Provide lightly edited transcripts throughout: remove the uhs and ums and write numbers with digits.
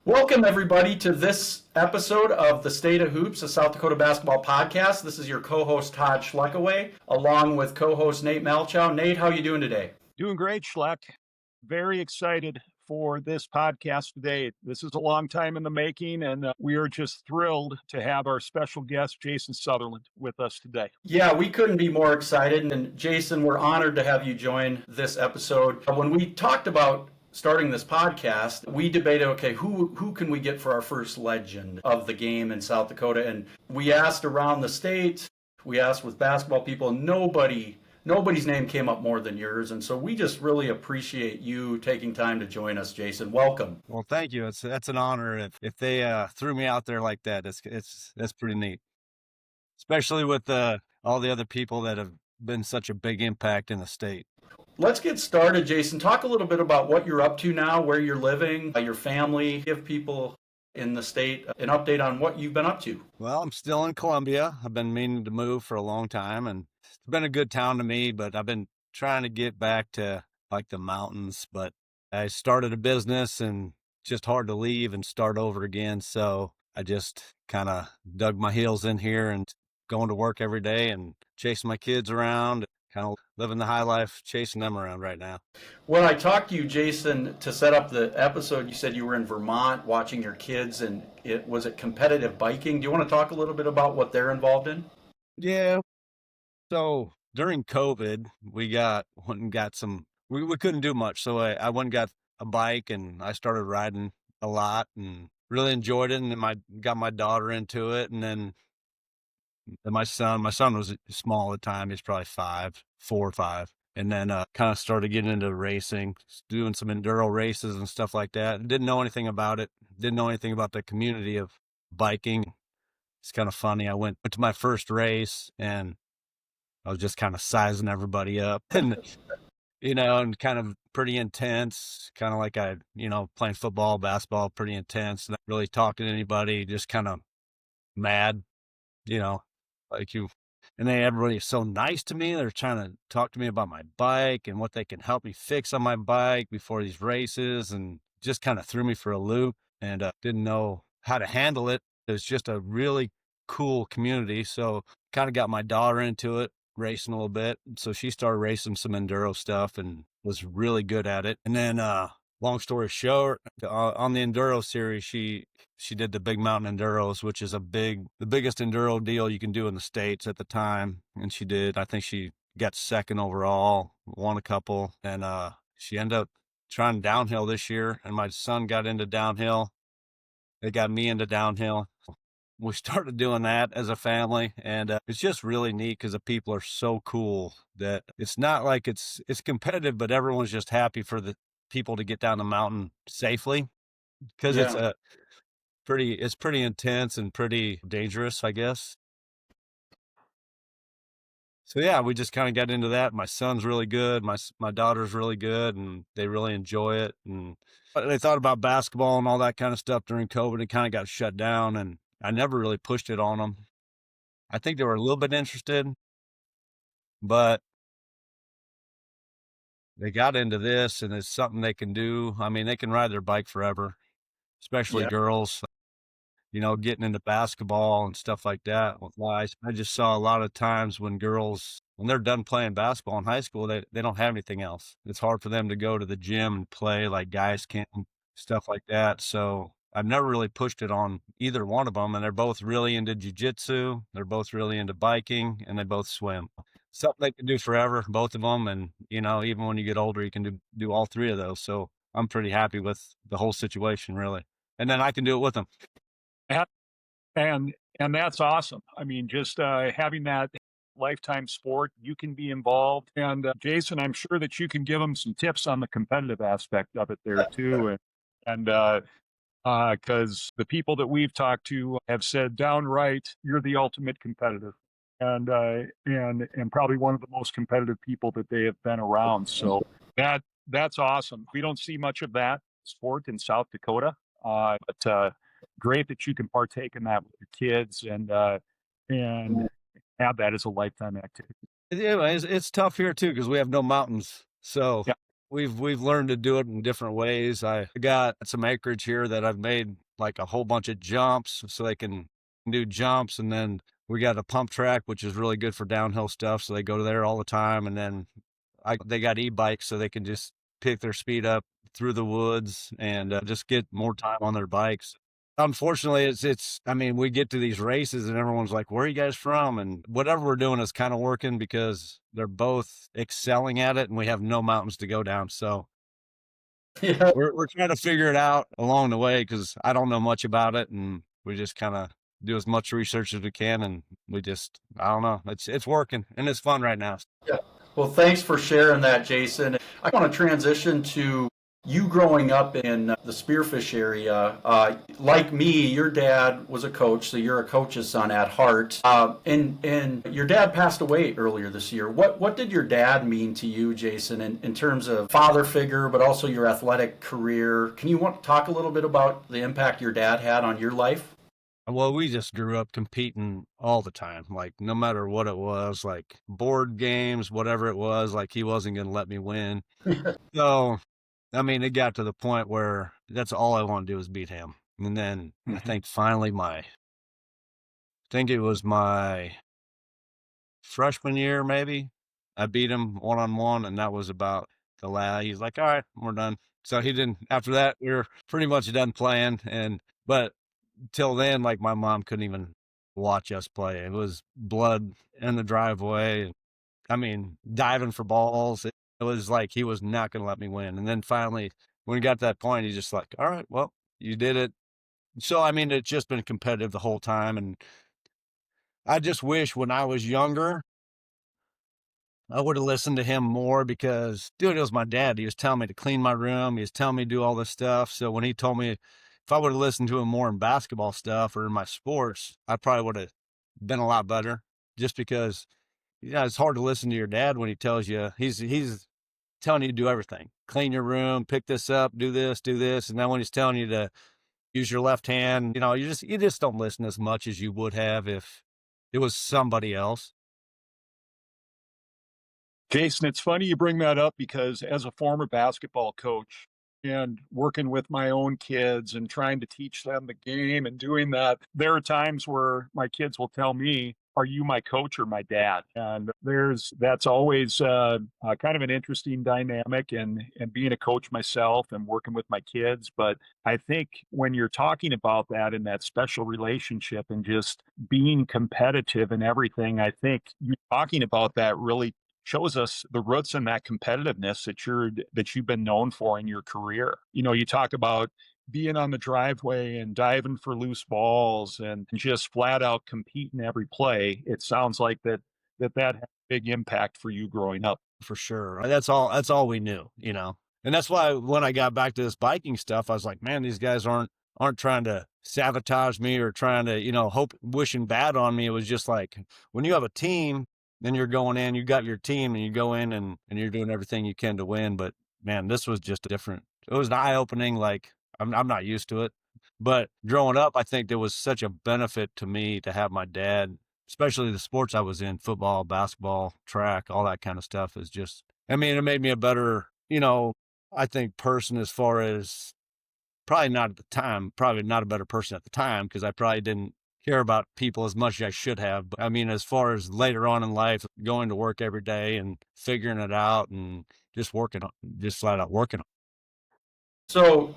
Welcome, everybody, to this episode of the State of Hoops, a South Dakota basketball podcast. This is your co-host, Todd Schleckaway, along with co-host Nate Malchow. Nate, how are you doing today? Doing great, Schleck. Very excited for this podcast today. This is a long time in the making, and we are just thrilled to have our special guest, Jason Sutherland, with us today. Yeah, we couldn't be more excited. And Jason, we're honored to have you join this episode. When we talked about starting this podcast, we debated, okay, who can we get for our first legend of the game in South Dakota? And we asked around the state, we asked with basketball people, nobody's name came up more than yours. And so we just really appreciate you taking time to join us, Jason. Welcome. Well, thank you. That's an honor. If they threw me out there like that, that's pretty neat, especially with all the other people that have been such a big impact in the state. Let's get started, Jason. Talk a little bit about what you're up to now, where you're living, your family. Give people in the state an update on what you've been up to. Well, I'm still in Columbia. I've been meaning to move for a long time, and it's been a good town to me, but I've been trying to get back to like the mountains, but I started a business and just hard to leave and start over again. So I just kind of dug my heels in here and going to work every day and chasing my kids around, kind of living the high life, chasing them around right now. When I talked to you, Jason, to set up the episode, you said you were in Vermont watching your kids, and was it competitive biking? Do you want to talk a little bit about what they're involved in? Yeah. So during COVID, we got some, we couldn't do much. So I went and got a bike and I started riding a lot and really enjoyed it. And then got my daughter into it. And then my son was small at the time. He's probably 4 or 5. And then kind of started getting into racing, doing some enduro races and stuff like that. Didn't know anything about it. Didn't know anything about the community of biking. It's kind of funny. I went to my first race and I was just kind of sizing everybody up and, and kind of pretty intense, kind of like playing football, basketball, pretty intense, not really talking to anybody, just kind of mad, like you. And then everybody's so nice to me. They're trying to talk to me about my bike and what they can help me fix on my bike before these races, and just kind of threw me for a loop and didn't know how to handle it. It was just a really cool community. So kind of got my daughter into it, racing a little bit. So she started racing some enduro stuff and was really good at it. And then long story short, on the enduro series, she did the Big Mountain Enduros, which is the biggest enduro deal you can do in the States at the time. And she did. I think she got second overall, won a couple, and she ended up trying downhill this year. And my son got into downhill. It got me into downhill. We started doing that as a family, and it's just really neat because the people are so cool that it's not like it's competitive, but everyone's just happy for the people to get down the mountain safely, because it's pretty intense and pretty dangerous, I guess. So yeah, we just kind of got into that. My son's really good. My daughter's really good, and they really enjoy it. And they thought about basketball and all that kind of stuff during COVID. It kind of got shut down, and I never really pushed it on them. I think they were a little bit interested, but they got into this, and it's something they can do. I mean, they can ride their bike forever, especially girls, getting into basketball and stuff like that with guys. I just saw a lot of times when girls, when they're done playing basketball in high school, they don't have anything else. It's hard for them to go to the gym and play like guys can, stuff like that. So I've never really pushed it on either one of them, and they're both really into jiu-jitsu. They're both really into biking, and they both swim. Something they can do forever, both of them. And, even when you get older, you can do all 3 of those. So I'm pretty happy with the whole situation, really. And then I can do it with them. And that's awesome. I mean, just having that lifetime sport, you can be involved. And Jason, I'm sure that you can give them some tips on the competitive aspect of it there too. And because the people that we've talked to have said downright, you're the ultimate competitive, and probably one of the most competitive people that they have been around. So that's awesome. We don't see much of that sport in South Dakota, but great that you can partake in that with your kids and have that as a lifetime activity. Yeah, it's tough here too because we have no mountains. So We've learned to do it in different ways. I got some acreage here that I've made like a whole bunch of jumps so they can do jumps. And then we got a pump track, which is really good for downhill stuff. So they go there all the time. And then they got e-bikes so they can just pick their speed up through the woods and just get more time on their bikes. Unfortunately, I mean, we get to these races and everyone's like, where are you guys from? And whatever we're doing is kind of working because they're both excelling at it and we have no mountains to go down. So Yeah. we're trying to figure it out along the way because I don't know much about it. And we just kind of do as much research as we can. And I don't know, it's working and it's fun right now. Yeah. Well, thanks for sharing that, Jason. I want to transition to you growing up in the Spearfish area. Like me, your dad was a coach, so you're a coach's son at heart. And your dad passed away earlier this year. What did your dad mean to you, Jason, in terms of father figure, but also your athletic career? Can you talk a little bit about the impact your dad had on your life? Well, we just grew up competing all the time, like no matter what it was, like board games, whatever it was, like he wasn't going to let me win. So, I mean, it got to the point where that's all I want to do is beat him. And then I think finally I think it was my freshman year, maybe I beat him one-on-one and that was about the last. He's like, all right, we're done. So he didn't, after that, we were pretty much done playing. But till then, like my mom couldn't even watch us play. It was blood in the driveway. I mean, diving for balls. It was like he was not going to let me win. And then finally, when we got to that point, he's just like, all right, well, you did it. So, I mean, it's just been competitive the whole time. And I just wish when I was younger, I would have listened to him more because, dude, it was my dad. He was telling me to clean my room. He was telling me to do all this stuff. So when he told me, if I would have listened to him more in basketball stuff or in my sports, I probably would have been a lot better just because, yeah, it's hard to listen to your dad when he tells you he's telling you to do everything, clean your room, pick this up, do this. And then when he's telling you to use your left hand, you just don't listen as much as you would have if it was somebody else. Jason, it's funny you bring that up because as a former basketball coach and working with my own kids and trying to teach them the game and doing that, there are times where my kids will tell me, are you my coach or my dad? And that's always kind of an interesting dynamic and being a coach myself and working with my kids. But I think when you're talking about that in that special relationship and just being competitive and everything, I think you talking about that really shows us the roots in that competitiveness that you've been known for in your career. You talk about being on the driveway and diving for loose balls and just flat out competing every play. It sounds like that had a big impact for you growing up. For sure. That's all we knew, And that's why when I got back to this biking stuff, I was like, man, these guys aren't trying to sabotage me or trying to, wishing bad on me. It was just like when you have a team, then you're going in, you got your team and you go in and you're doing everything you can to win. But man, this was just different. It was eye-opening. Like I'm not used to it, but growing up, I think there was such a benefit to me to have my dad, especially the sports I was in, football, basketball, track, all that kind of stuff is just, I mean, it made me a better, I think person as far as probably not a better person at the time because I probably didn't care about people as much as I should have. But I mean, as far as later on in life, going to work every day and figuring it out and just flat out working. So,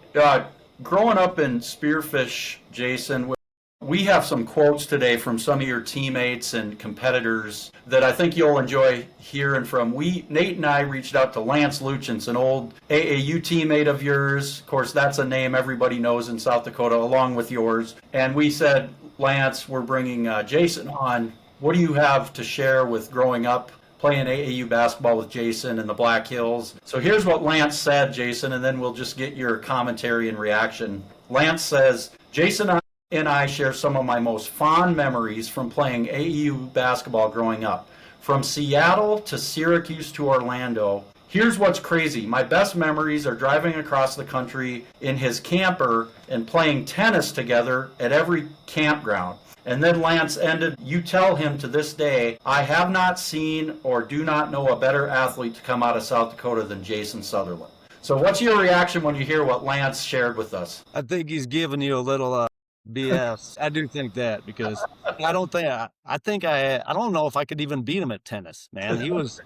growing up in Spearfish, Jason, we have some quotes today from some of your teammates and competitors that I think you'll enjoy hearing from. Nate and I reached out to Lance Luchins, an old AAU teammate of yours. Of course, that's a name everybody knows in South Dakota, along with yours. And we said, Lance, we're bringing Jason on. What do you have to share with growing up playing AAU basketball with Jason in the Black Hills? So here's what Lance said, Jason, and then we'll just get your commentary and reaction. Lance says, Jason and I share some of my most fond memories from playing AAU basketball growing up. From Seattle to Syracuse to Orlando. Here's what's crazy. My best memories are driving across the country in his camper and playing tennis together at every campground. And then Lance ended, you tell him to this day, I have not seen or do not know a better athlete to come out of South Dakota than Jason Sutherland. So what's your reaction when you hear what Lance shared with us? I think he's giving you a little BS. I do think that because I don't think I don't know if I could even beat him at tennis, man. He was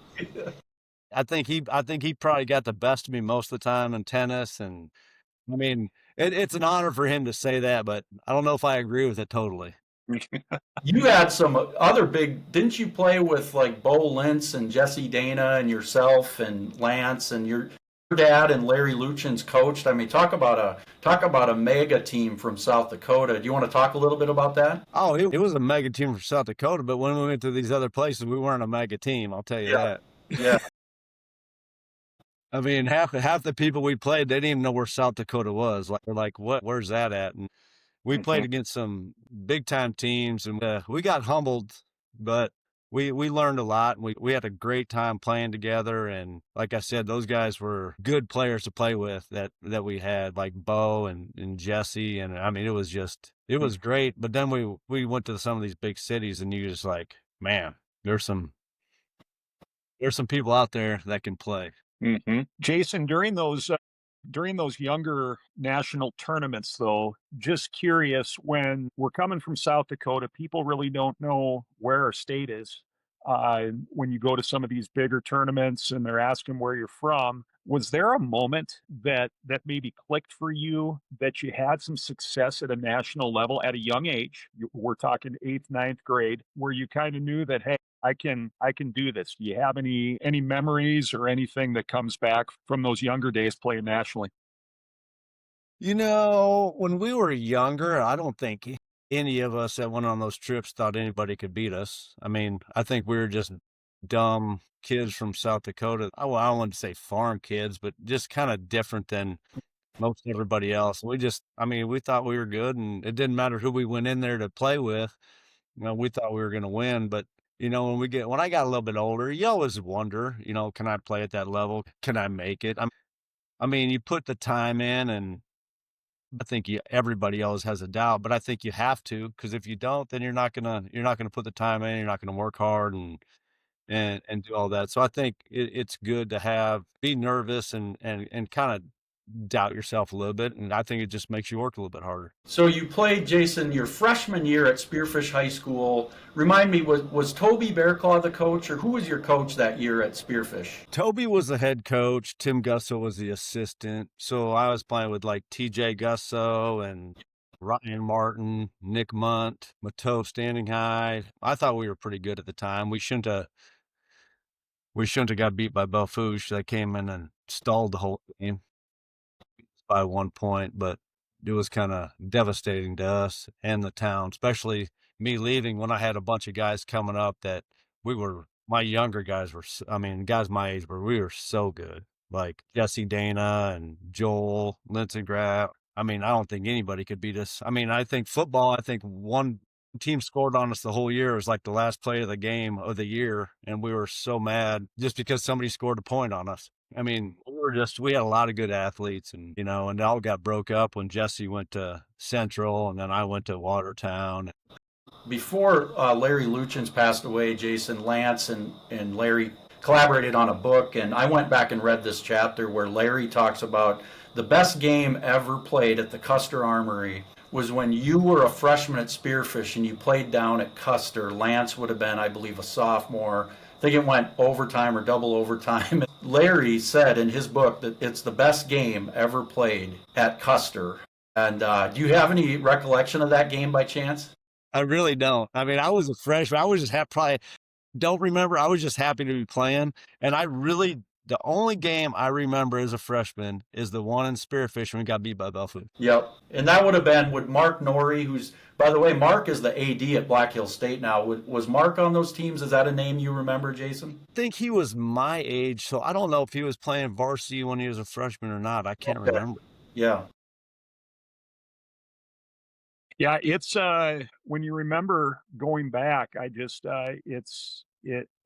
I think he probably got the best of me most of the time in tennis, and I mean it's an honor for him to say that, but I don't know if I agree with it totally. You had some other big, didn't you play with like Bo Lintz and Jesse Dana and yourself and Lance and your dad and Larry Luchin's coached? I mean, talk about a mega team from South Dakota. Do you want to talk a little bit about that? Oh, it was a mega team from South Dakota, but when we went to these other places, we weren't a mega team. I'll tell you that. Yeah. I mean, half the people we played, they didn't even know where South Dakota was. Like, they're like, "What? Where's that at?" And we played against some big time teams, and we got humbled, but we learned a lot. And we had a great time playing together. And like I said, those guys were good players to play with that we had, like Bo and Jesse. And I mean, it was great. But then we went to some of these big cities, and you just like, man, there's some people out there that can play. Jason, during those younger national tournaments, though, just curious, when we're coming from South Dakota, people really don't know where our state is. When you go to some of these bigger tournaments and they're asking where you're from, was there a moment that maybe clicked for you that you had some success at a national level at a young age? We're talking eighth, ninth grade, where you kind of knew that, hey, I can do this. Do you have any memories or anything that comes back from those younger days playing nationally? You know, when we were younger, I don't think any of us that went on those trips thought anybody could beat us. I mean, I think we were just dumb kids from South Dakota. I don't want to say farm kids, but just kind of different than most everybody else. I mean, we thought we were good, and it didn't matter who we went in there to play with. You know, we thought we were going to win, but you know, when I got a little bit older, you always wonder, you know, can I play at that level? Can I make it? I mean, you put the time in, and I think everybody always has a doubt, but I think you have to, because if you don't, then you're not gonna put the time in. You're not gonna work hard and do all that. So I think it's good to be nervous and kind of doubt yourself a little bit, and I think it just makes you work a little bit harder. So you played, Jason, your freshman year at Spearfish High School. Remind me, was Toby Bearclaw the coach, or who was your coach that year at Spearfish? Toby was the head coach. Tim Gusso was the assistant. So I was playing with like TJ Gusso and Ryan Martin, Nick Munt, Mateau Standing High. I thought we were pretty good at the time. We shouldn't have got beat by Belfouche. They came in and stalled the whole game by 1 point, but it was kind of devastating to us and the town, especially me leaving when I had a bunch of guys coming up that my younger guys I mean, guys my age, we were so good. Like Jesse Dana and Joel Linsengraff. I mean, I don't think anybody could beat us. I mean, I think one team scored on us the whole year. It was like the last play of the game of the year, and we were so mad just because somebody scored a point on us. I mean, we had a lot of good athletes, and you know, and it all got broke up when Jesse went to Central, and then I went to Watertown. Before Larry Luchins passed away, Jason, Lance and Larry collaborated on a book, and I went back and read this chapter where Larry talks about the best game ever played at the Kuster Armory was when you were a freshman at Spearfish and you played down at Kuster. Lance would have been, I believe, a sophomore. I think it went overtime or double overtime. Larry said in his book that it's the best game ever played at Kuster. And do you have any recollection of that game by chance? I really don't. I mean, I was a freshman. I was just probably don't remember. I was just happy to be playing. And the only game I remember as a freshman is the one in Spearfish when we got beat by Belfouche. Yep. And that would have been with Mark Norrie, who's, by the way, Mark is the AD at Black Hills State now. Was Mark on those teams? Is that a name you remember, Jason? I think he was my age, so I don't know if he was playing varsity when he was a freshman or not. I can't remember. Yeah. Yeah, it's when you remember going back,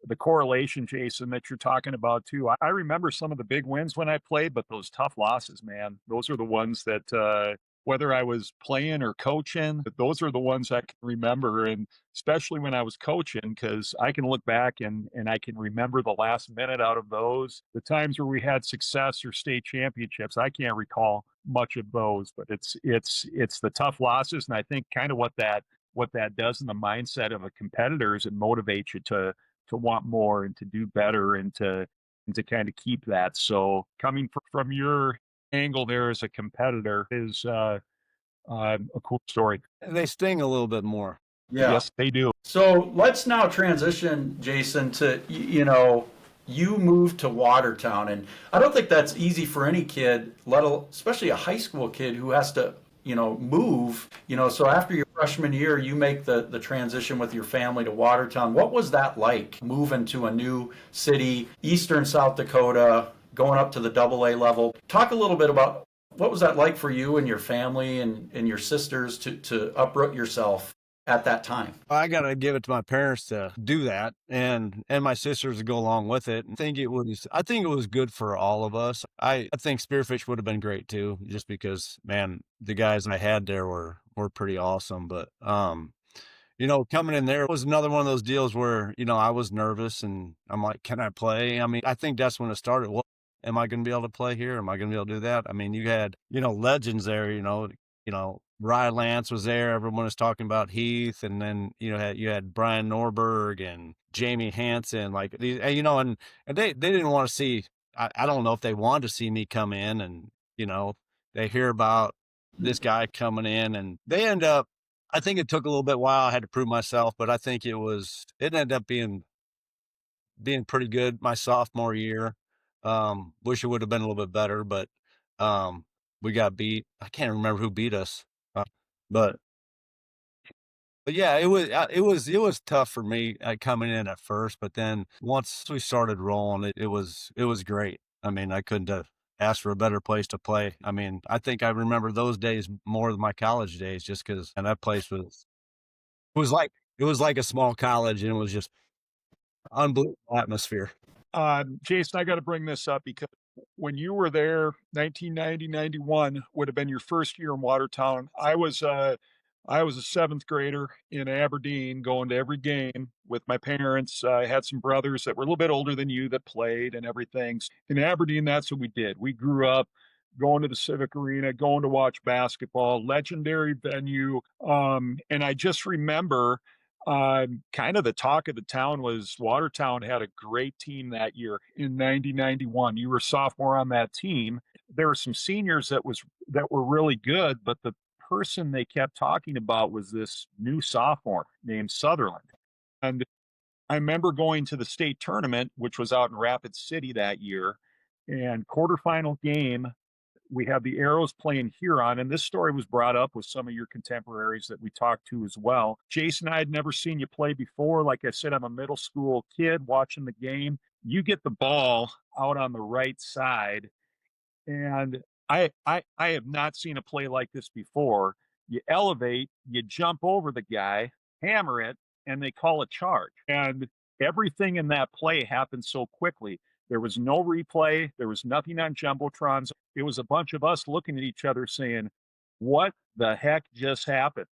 the correlation, Jason, that you're talking about too. I remember some of the big wins when I played, but those tough losses, man, those are the ones that whether I was playing or coaching, those are the ones I can remember. And especially when I was coaching, because I can look back and I can remember the last minute out of those. The times where we had success or state championships, I can't recall much of those, but it's the tough losses. And I think kind of what that does in the mindset of a competitor is it motivates you to want more and to do better and to kind of keep that. So coming from your angle there as a competitor is a cool story. They sting a little bit more. Yeah. Yes, they do. So let's now transition, Jason, to, you moved to Watertown. And I don't think that's easy for any kid, especially a high school kid who has to, move. So after your freshman year, you make the transition with your family to Watertown. What was that like, moving to a new city, eastern South Dakota, going up to the AA level? Talk a little bit about what was that like for you and your family and your sisters to uproot yourself at that time? I got to give it to my parents to do that, and my sisters to go along with it. I think it was good for all of us. I think Spearfish would have been great too, just because, man, the guys I had there were pretty awesome. But coming in there was another one of those deals where I was nervous, and I'm like, can I play? I mean, I think that's when it started. Well, am I going to be able to play here? Am I going to be able to do that? I mean, you had legends there. Ryan Lance was there. Everyone was talking about Heath, and then you had Brian Norberg and Jamie Hansen, like these, and they didn't want to see. I don't know if they wanted to see me come in, and they hear about this guy coming in, and they end up. I think it took a little bit while. I had to prove myself, but I think it ended up being pretty good my sophomore year. Wish it would have been a little bit better, but we got beat. I can't remember who beat us. But yeah, it was tough for me coming in at first, but then once we started rolling, it was great. I mean, I couldn't have asked for a better place to play. I mean, I think I remember those days more than my college days, just because, and that place it was like a small college, and it was just unbelievable atmosphere. Jason, I got to bring this up because when you were there, 1990, 91 would have been your first year in Watertown. I was a seventh grader in Aberdeen going to every game with my parents. I had some brothers that were a little bit older than you that played and everything. In Aberdeen, that's what we did. We grew up going to the Civic Arena, going to watch basketball, legendary venue. And I just remember kind of the talk of the town was Watertown had a great team that year in 90-91. You were a sophomore on that team. There were some seniors that were really good, but the person they kept talking about was this new sophomore named Sutherland. And I remember going to the state tournament, which was out in Rapid City that year, and quarterfinal game, we have the Arrows playing Heron, and this story was brought up with some of your contemporaries that we talked to as well. Jason, I had never seen you play before. Like I said, I'm a middle school kid watching the game. You get the ball out on the right side, and I have not seen a play like this before. You elevate, you jump over the guy, hammer it, and they call a charge. And everything in that play happened so quickly. There was no replay. There was nothing on Jumbotrons. It was a bunch of us looking at each other saying, what the heck just happened?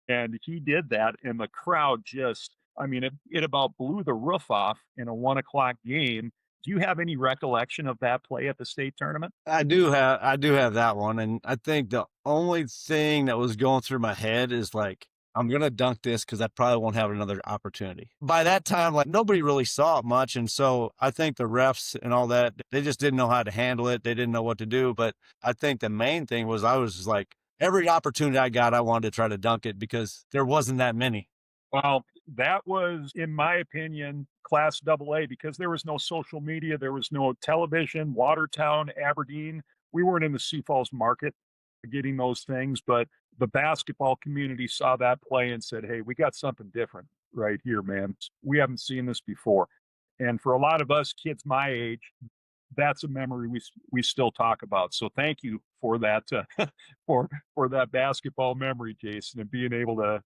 And he did that, and the crowd just, I mean, it about blew the roof off in a 1:00 game. Do you have any recollection of that play at the state tournament? I do have that one, and I think the only thing that was going through my head is like, I'm gonna dunk this because I probably won't have another opportunity. By that time, like nobody really saw it much, and so I think the refs and all that, they just didn't know how to handle it. They didn't know what to do. But I think the main thing was I was just like, every opportunity I got, I wanted to try to dunk it because there wasn't that many. Well, that was, in my opinion, Class AA because there was no social media, there was no television. Watertown, Aberdeen, we weren't in the Sioux Falls market getting those things, but the basketball community saw that play and said, hey, we got something different right here, man. We haven't seen this before. And for a lot of us kids my age, that's a memory we still talk about. So thank you for that for that basketball memory, Jason, and being able to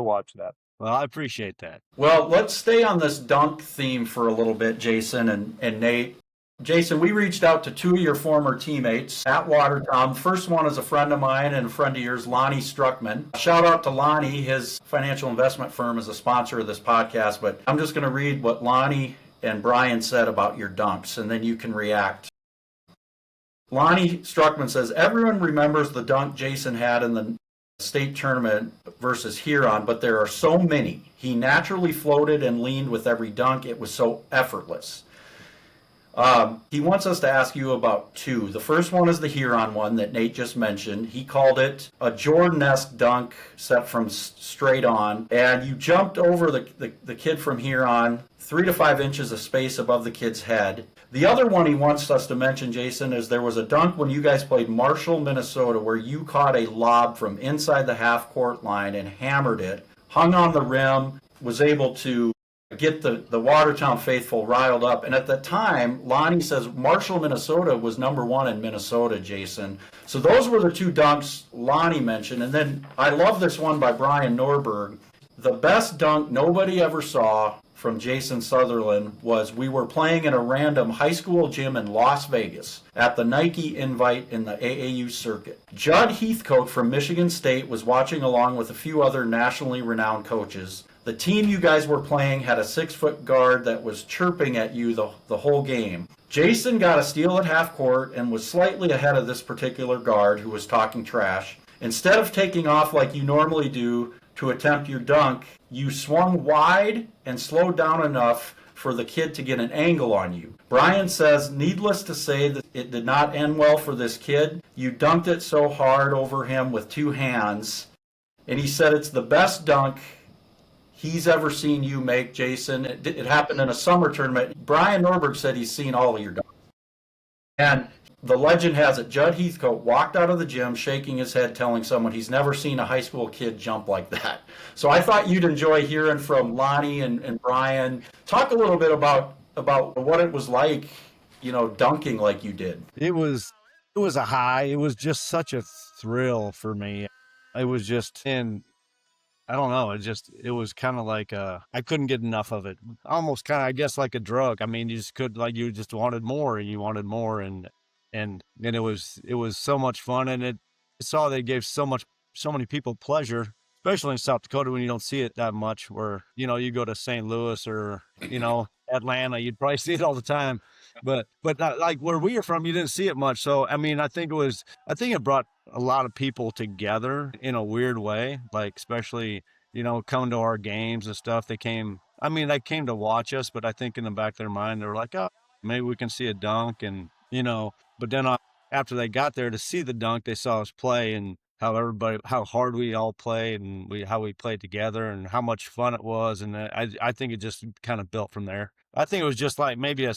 watch that. Well, I appreciate that. Well, let's stay on this dunk theme for a little bit, Jason and Nate. Jason, we reached out to two of your former teammates at Watertown. First one is a friend of mine and a friend of yours, Lonnie Struckman. Shout out to Lonnie. His financial investment firm is a sponsor of this podcast, but I'm just going to read what Lonnie and Brian said about your dunks, and then you can react. Lonnie Struckman says, everyone remembers the dunk Jason had in the state tournament versus Heron, but there are so many. He naturally floated and leaned with every dunk. It was so effortless. He wants us to ask you about two. The first one is the Heron one that Nate just mentioned. He called it a Jordan-esque dunk set from straight on, and you jumped over the kid from Heron 3 to 5 inches of space above the kid's head. The other one he wants us to mention, Jason, is there was a dunk when you guys played Marshall, Minnesota, where you caught a lob from inside the half-court line and hammered it, hung on the rim, was able to get the Watertown faithful riled up. And at the time, Lonnie says Marshall, Minnesota was #1 in Minnesota, Jason. So those were the two dunks Lonnie mentioned. And then I love this one by Brian Norberg. The best dunk nobody ever saw from Jason Sutherland was we were playing in a random high school gym in Las Vegas at the Nike Invite in the AAU circuit. Judd Heathcote from Michigan State was watching along with a few other nationally renowned coaches. The team you guys were playing had a 6-foot guard that was chirping at you the whole game. Jason got a steal at half court and was slightly ahead of this particular guard who was talking trash. Instead of taking off like you normally do to attempt your dunk, you swung wide and slowed down enough for the kid to get an angle on you. Brian says, needless to say that it did not end well for this kid. You dunked it so hard over him with 2 hands. And he said it's the best dunk he's ever seen you make, Jason. It happened in a summer tournament. Brian Norberg said he's seen all of your dunks. And the legend has it, Judd Heathcote walked out of the gym shaking his head, telling someone he's never seen a high school kid jump like that. So I thought you'd enjoy hearing from Lonnie and Brian. Talk a little bit about what it was like, dunking like you did. It was a high. It was just such a thrill for me. It was just I don't know. It was kind of like, I couldn't get enough of it. Almost kind of, I guess, like a drug. I mean, you just wanted more and you wanted more. And it was so much fun. And they gave so many people pleasure, especially in South Dakota when you don't see it that much, where, you go to St. Louis or, Atlanta, you'd probably see it all the time. But not, like where we are from, you didn't see it much. So, I mean, I think it brought a lot of people together in a weird way, like especially, coming to our games and stuff. They came to watch us, but I think in the back of their mind, they were like, oh, maybe we can see a dunk. And, but then after they got there to see the dunk, they saw us play and how hard we all played and how we played together and how much fun it was. And I think it just kind of built from there. I think it was just like maybe a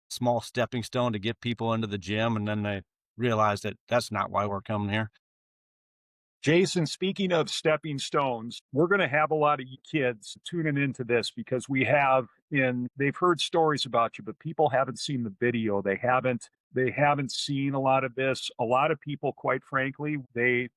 small stepping stone to get people into the gym. And then they realized that that's not why we're coming here. Jason, speaking of stepping stones, we're going to have a lot of you kids tuning into this because they've heard stories about you, but people haven't seen the video. They haven't seen a lot of this. A lot of people, quite frankly, they've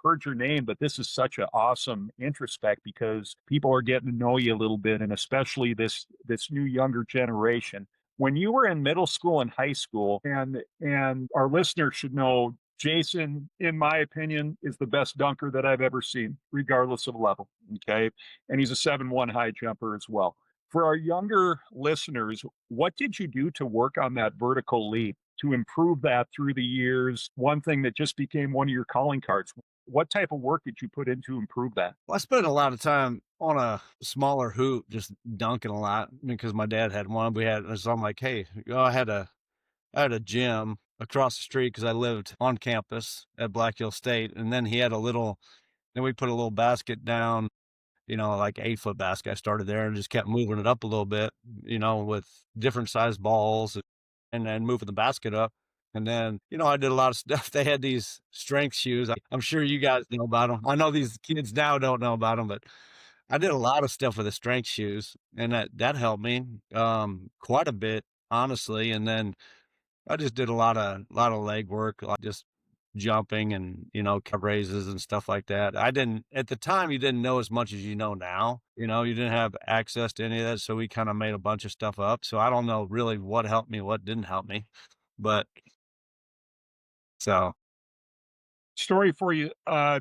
heard your name, but this is such an awesome introspect because people are getting to know you a little bit, and especially this new younger generation. When you were in middle school and high school, and our listeners should know, Jason, in my opinion, is the best dunker that I've ever seen, regardless of level. Okay. And he's a 7'1" high jumper as well. For our younger listeners, what did you do to work on that vertical leap, to improve that through the years? One thing that just became one of your calling cards. What type of work did you put in to improve that? Well, I spent a lot of time on a smaller hoop, just dunking a lot because my dad had one. So I'm like, hey, I had a gym across the street because I lived on campus at Black Hill State. And then then we put a little basket down, like 8-foot basket. I started there and just kept moving it up a little bit, with different size balls and then moving the basket up. And then, I did a lot of stuff. They had these strength shoes. I'm sure you guys know about them. I know these kids now don't know about them, but I did a lot of stuff with the strength shoes, and that helped me quite a bit, honestly. And then I just did a lot of leg work, like just jumping and, calf raises and stuff like that. At the time, you didn't know as much as you know now. You didn't have access to any of that. So we kind of made a bunch of stuff up. So I don't know really what helped me, what didn't help me. But so Story for you,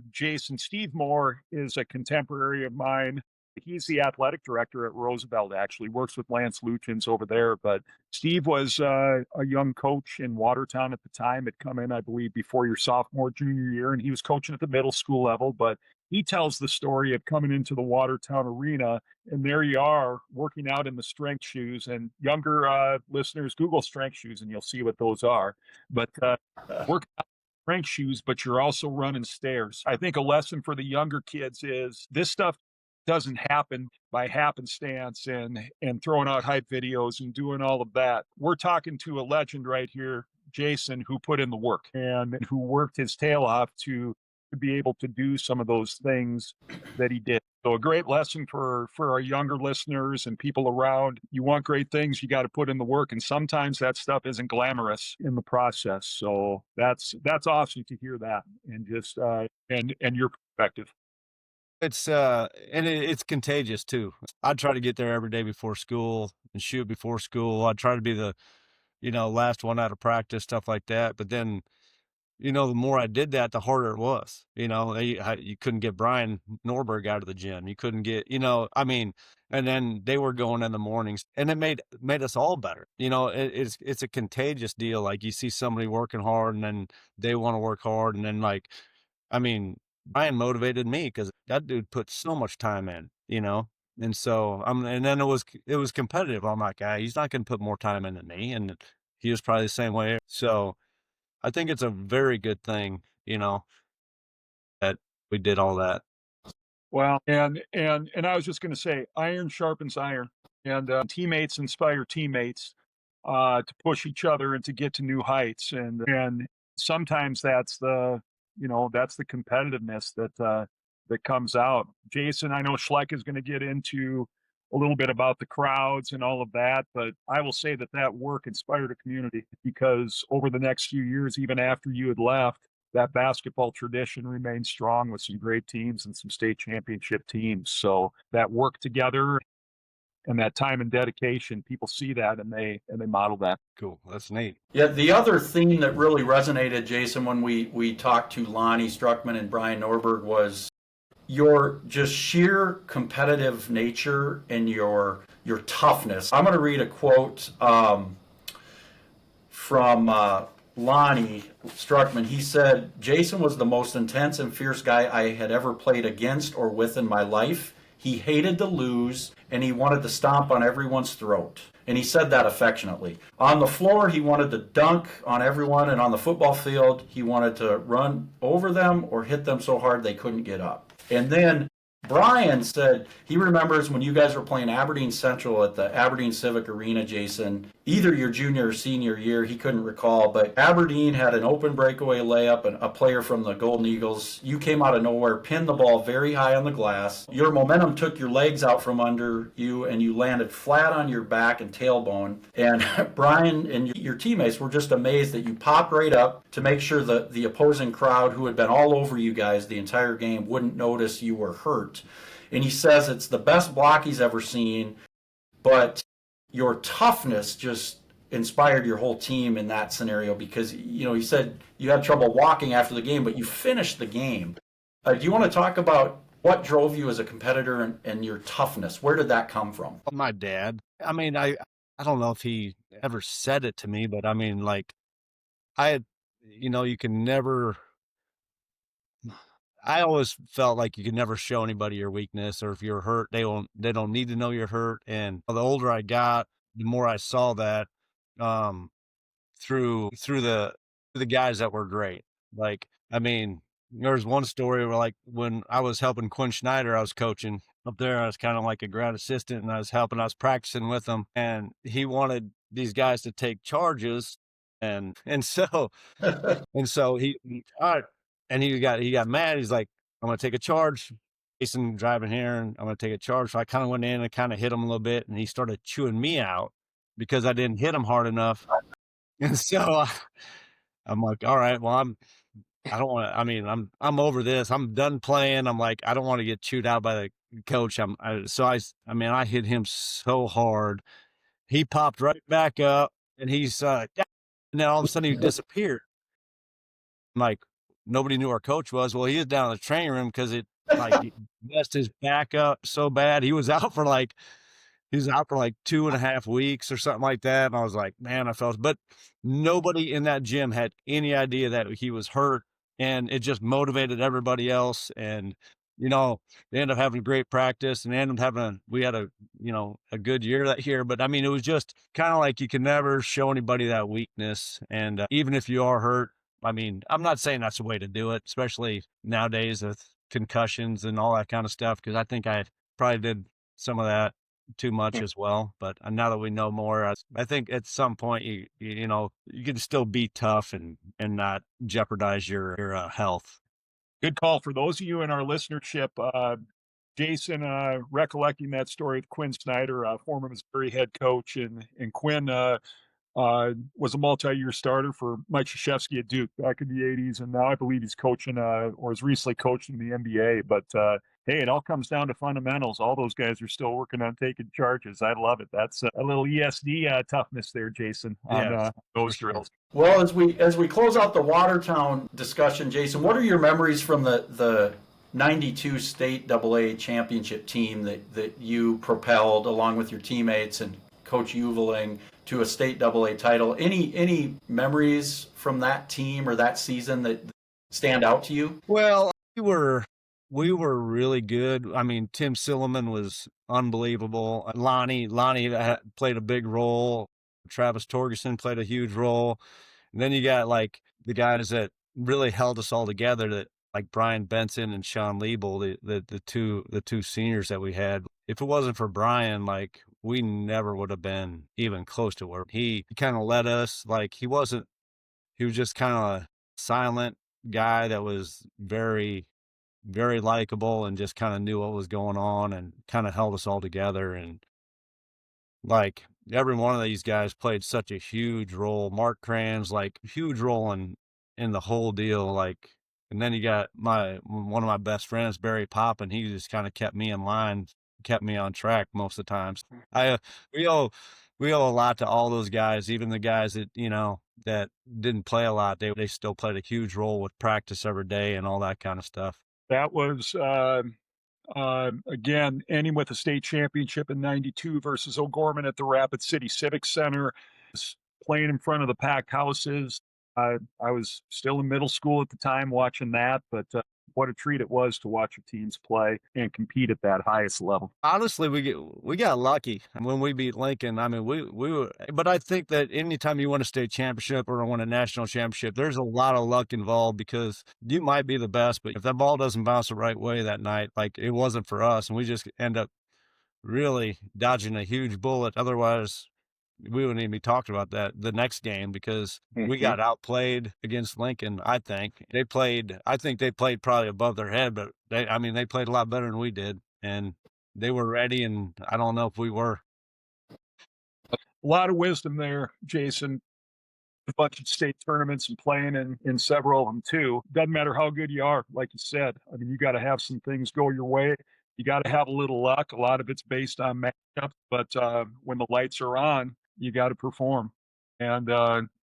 Jason. Steve Moore is a contemporary of mine. He's the athletic director at Roosevelt, actually, works with Lance Luchins over there. But Steve was a young coach in Watertown at the time, had come in, I believe, before your sophomore, junior year, and he was coaching at the middle school level. But he tells the story of coming into the Watertown arena, and there you are working out in the strength shoes. And younger listeners, Google strength shoes, and you'll see what those are. But working strength shoes, but you're also running stairs. I think a lesson for the younger kids is this stuff doesn't happen by happenstance and throwing out hype videos and doing all of that. We're talking to a legend right here, Jason, who put in the work and who worked his tail off to be able to do some of those things that he did. So a great lesson for our younger listeners and people around. You want great things, you got to put in the work. And sometimes that stuff isn't glamorous in the process. So that's awesome to hear that and just and your perspective. It's contagious too. I try to get there every day before school and shoot before school. I try to be the, last one out of practice, stuff like that. But then, the more I did that, the harder it was. You couldn't get Brian Norberg out of the gym. You couldn't get, and then they were going in the mornings, and it made us all better. It's a contagious deal. Like you see somebody working hard, and then they want to work hard, and then Brian motivated me because that dude put so much time in. And so and then it was competitive. I'm like, he's not going to put more time in than me, and he was probably the same way. So I think it's a very good thing, that we did all that. Well, and I was just going to say, iron sharpens iron, and teammates inspire teammates to push each other and to get to new heights, and sometimes that's the competitiveness that comes out. Jason, I know Schleck is going to get into a little bit about the crowds and all of that, but I will say that work inspired a community because over the next few years, even after you had left, that basketball tradition remained strong with some great teams and some state championship teams. So that work together and that time and dedication, people see that and they model that. Cool. That's neat. Yeah, the other theme that really resonated, Jason, when we talked to Lonnie Struckman and Brian Norberg was your just sheer competitive nature and your toughness. I'm going to read a quote from Lonnie Struckman. He said, "Jason was the most intense and fierce guy I had ever played against or with in my life. He hated to lose, and he wanted to stomp on everyone's throat." And he said that affectionately. On the floor, he wanted to dunk on everyone, and on the football field, he wanted to run over them or hit them so hard they couldn't get up. And then Brian said he remembers when you guys were playing Aberdeen Central at the Aberdeen Civic Arena, Jason, either your junior or senior year, he couldn't recall, but Aberdeen had an open breakaway layup and a player from the Golden Eagles. You came out of nowhere, pinned the ball very high on the glass. Your momentum took your legs out from under you and you landed flat on your back and tailbone. And Brian and your teammates were just amazed that you popped right up to make sure that the opposing crowd, who had been all over you guys the entire game, wouldn't notice you were hurt. And he says it's the best block he's ever seen, but your toughness just inspired your whole team in that scenario because, he said you had trouble walking after the game, but you finished the game. Do you want to talk about what drove you as a competitor and your toughness? Where did that come from? My dad. I don't know if he ever said it to me, but I had, you can never... I always felt like you could never show anybody your weakness, or if you're hurt, they don't need to know you're hurt. And the older I got, the more I saw that through the guys that were great. There's one story where when I was helping Quinn Schneider, I was coaching up there. I was kind of like a grad assistant, and I was practicing with him, and he wanted these guys to take charges, and so he all right. And he got mad. He's like, "I'm going to take a charge. Jason driving Heron. I'm going to take a charge." So I kind of went in and kind of hit him a little bit, and he started chewing me out because I didn't hit him hard enough. And so I'm like, "All right, well, I don't want to. I mean, I'm over this. I'm done playing. I'm like, I don't want to get chewed out by the coach. I mean, I hit him so hard. He popped right back up, and and then all of a sudden he disappeared. Like, nobody knew our coach was. Well, he was down in the training room because he messed his back up so bad. He was out for like 2.5 weeks or something like that. And I was like, man, but nobody in that gym had any idea that he was hurt. And it just motivated everybody else. And, they ended up having great practice and we had a good year that year. But I mean, it was just kind of like you can never show anybody that weakness. And even if you are hurt, I mean, I'm not saying that's the way to do it, especially nowadays with concussions and all that kind of stuff. Cause I think I probably did some of that too much as well. But now that we know more, I think at some point you can still be tough and not jeopardize your health. Good call. For those of you in our listenership, Jason, recollecting that story with Quinn Snyder, former Missouri head coach, and Quinn was a multi-year starter for Mike Krzyzewski at Duke back in the 80s, and now I believe he's coaching or is recently coaching the NBA. But hey, it all comes down to fundamentals. All those guys are still working on taking charges. I love it. That's a little ESD toughness there, Jason, on those drills. Well, as we close out the Watertown discussion, Jason, what are your memories from the 92 state AA championship team that you propelled along with your teammates and Coach Uveling to a state AA title? Any memories from that team or that season that stand out to you? Well, we were really good. I mean, Tim Silliman was unbelievable. Lonnie played a big role. Travis Torgerson played a huge role. And then you got like the guys that really held us all together, that like Brian Benson and Sean Liebel, the two seniors that we had. If it wasn't for Brian, like, we never would have been even close to where he kind of led us. Like, he was just kind of a silent guy that was very, very likable and just kind of knew what was going on and kind of held us all together. And like, every one of these guys played such a huge role. Mark Kranz, like, huge role in the whole deal. Like, and then you got one of my best friends, Barry Poppin. He just kind of kept me in line, kept me on track most of the times. We owe a lot to all those guys, even the guys that didn't play a lot. They still played a huge role with practice every day and all that kind of stuff. That was again ending with a state championship in '92 versus O'Gorman at the Rapid City Civic Center, playing in front of the packed houses. I was still in middle school at the time watching that, but what a treat it was to watch your teams play and compete at that highest level. Honestly, we got lucky when we beat Lincoln. I mean, we were, but I think that anytime you win a state championship or win a national championship, there's a lot of luck involved, because you might be the best, but if that ball doesn't bounce the right way that night, like it wasn't for us, and we just end up really dodging a huge bullet. Otherwise, we wouldn't even be talking about that the next game, because we got outplayed against Lincoln. I think they played probably above their head, but they played a lot better than we did, and they were ready. And I don't know if we were. A lot of wisdom there, Jason. A bunch of state tournaments and playing in several of them too. Doesn't matter how good you are, like you said. I mean, you got to have some things go your way. You got to have a little luck. A lot of it's based on matchups, but when the lights are on, you got to perform. And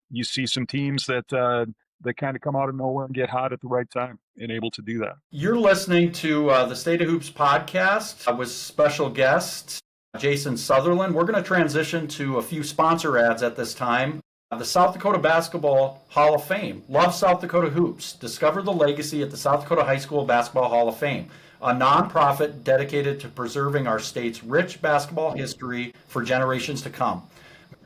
you see some teams that kind of come out of nowhere and get hot at the right time and able to do that. You're listening to the State of Hoops podcast with special guest Jason Sutherland. We're going to transition to a few sponsor ads at this time. The South Dakota Basketball Hall of Fame. Love South Dakota Hoops. Discover the legacy at the South Dakota High School Basketball Hall of Fame, a nonprofit dedicated to preserving our state's rich basketball history for generations to come.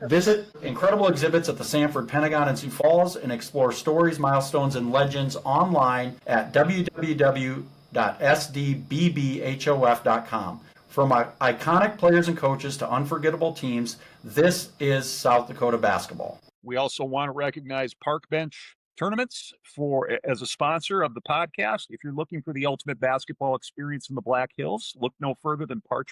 Visit incredible exhibits at the Sanford Pentagon in Sioux Falls and explore stories, milestones, and legends online at www.sdbbhof.com. From iconic players and coaches to unforgettable teams, this is South Dakota basketball. We also want to recognize Park Bench Tournaments as a sponsor of the podcast. If you're looking for the ultimate basketball experience in the Black Hills, look no further than Park